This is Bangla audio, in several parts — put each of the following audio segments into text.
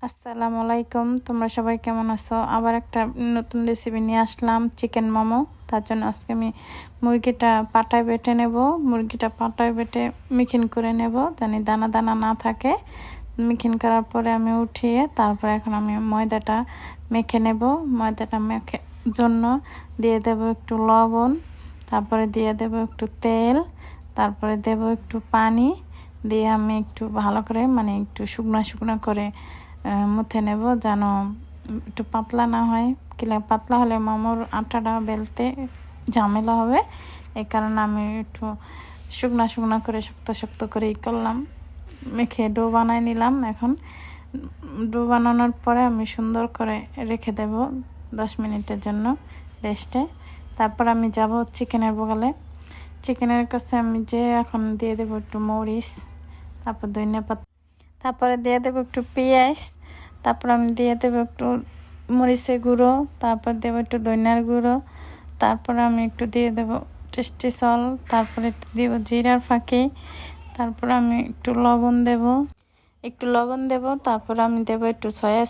আসসালামু আলাইকুম, তোমরা সবাই কেমন আছো? আবার একটা নতুন রেসিপি নিয়ে আসলাম, চিকেন মোমো। তার জন্য আজকে আমি মুরগিটা পাটায় বেটে নেব। মুরগিটা পাটায় বেটে মিখিন করে নেব, জানি দানা দানা না থাকে। মিখিন করার পরে আমি উঠিয়ে তারপরে এখন আমি ময়দাটা মেখে নেব। ময়দাটা মেখে জন্য দিয়ে দেব একটু লবণ, তারপরে দিয়ে দেব একটু তেল, তারপরে দেব একটু পানি দিয়ে আমি একটু ভালো করে একটু শুকনো শুকনো করে মুথে নেব, যেন একটু পাতলা না হয়। পাতলা হলে মোমোর আটাটা বেলতে ঝামেলা হবে। এই কারণে আমি একটু শুকনো শুকনো করে শক্ত শক্ত করেই করলাম, মেখে ডো বানাই নিলাম। এখন ডো বানানোর পরে আমি সুন্দর করে রেখে দেব 10 মিনিটের জন্য রেস্টে। তারপর আমি যাব চিকেনের বগলে। চিকেনের কাছে আমি এখন দিয়ে দেবো একটু মরিচ, তারপর ধনিয়া পাতা, তারপরে দিয়ে দেবো একটু পেঁয়াজ, তারপর আমি দিয়ে দেবো একটু মরিচের গুঁড়ো, তারপর দেবো একটু ধনিয়ার গুঁড়ো, তারপর আমি একটু দিয়ে দেবো টেস্টি সল্ট, তারপরে একটু দেবো জিরার ফাঁকি, তারপর আমি একটু লবণ দেব, তারপর আমি দেবো একটু সয়া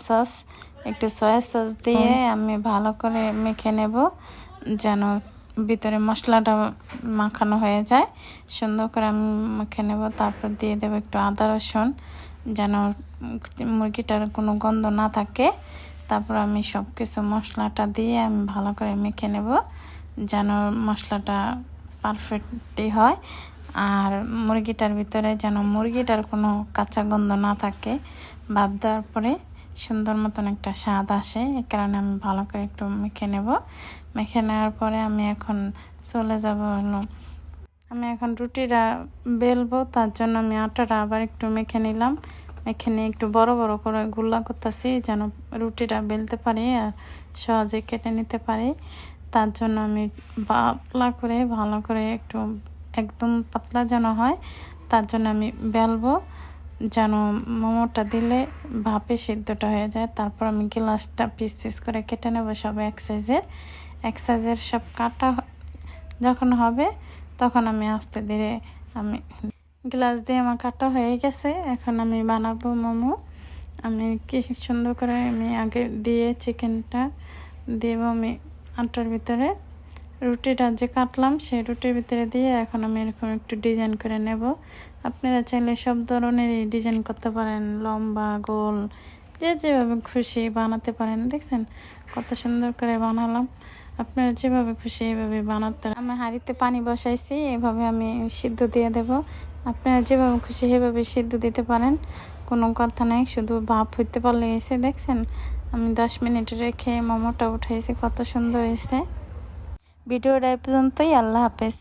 সস দিয়ে আমি ভালো করে মেখে নেব, যেন ভিতরে মশলাটা মাখানো হয়ে যায়। সুন্দর করে আমি মেখে নেব। তারপর দিয়ে দেবো একটু আদা রসুন, যেন মুরগিটার কোনো গন্ধ না থাকে। তারপর আমি সব কিছু মশলাটা দিয়ে আমি ভালো করে মেখে নেব, যেন মশলাটা পারফেক্টলি হয়। আর মুরগিটার ভিতরে যেন মুরগিটার কোনো কাঁচা গন্ধ না থাকে। ভাপ দেওয়ার পরে সুন্দর মতন একটা স্বাদ আসে। এই কারণে আমি ভালো করে একটু মেখে নেব। মেখে নেওয়ার পরে আমি এখন চলে যাব আমি এখন রুটিটা বেলবো। তার জন্য আমি আটাটা আবার একটু মেখে নিলাম। মেখে নিয়ে একটু বড় বড় করে গুল্লা করতেছি, যেন রুটিটা বেলতে পারি আর সহজে কেটে নিতে পারি। তার জন্য আমি পাতলা করে ভালো করে একটু একদম পাতলা যেন হয়, তার জন্য আমি বেলবো, যেন মোমোটা দিলে ভাপে সিদ্ধটা হয়ে যায়। তারপর আমি গ্লাসটা পিস পিস করে কেটে নেব, সব এক সাইজের সব কাটা যখন হবে তখন আমি আস্তে ধীরে আমি গ্লাস দিয়ে আমার কাটা হয়ে গেছে। এখন আমি বানাবো মোমো। আমি কি সুন্দর করে আমি আগে দিয়ে চিকেনটা দেব আমি আটার ভিতরে, রুটিটা যে কাটলাম সেই রুটির ভিতরে দিয়ে এখন আমি এরকম একটু ডিজাইন করে নেব। আপনারা চাইলে সব ধরনেরই ডিজাইন করতে পারেন, লম্বা গোল যেভাবে খুশি বানাতে পারেন। দেখছেন কত সুন্দর করে বানালাম। আপনারা যেভাবে খুশি এভাবে বানাতে। আমি হাঁড়িতে পানি বসাইছি, এভাবে আমি সিদ্ধ দিয়ে দেব। আপনারা যেভাবে খুশি সেভাবে সিদ্ধ দিতে পারেন, কোনো কথা নেই, শুধু ভাপ হইতে পারলে এসে। দেখছেন আমি 10 মিনিট রেখে মোমোটা উঠাইছি, কত সুন্দর এসে। ভিডিওটা এই পর্যন্তই। আল্লাহ হাফেজ।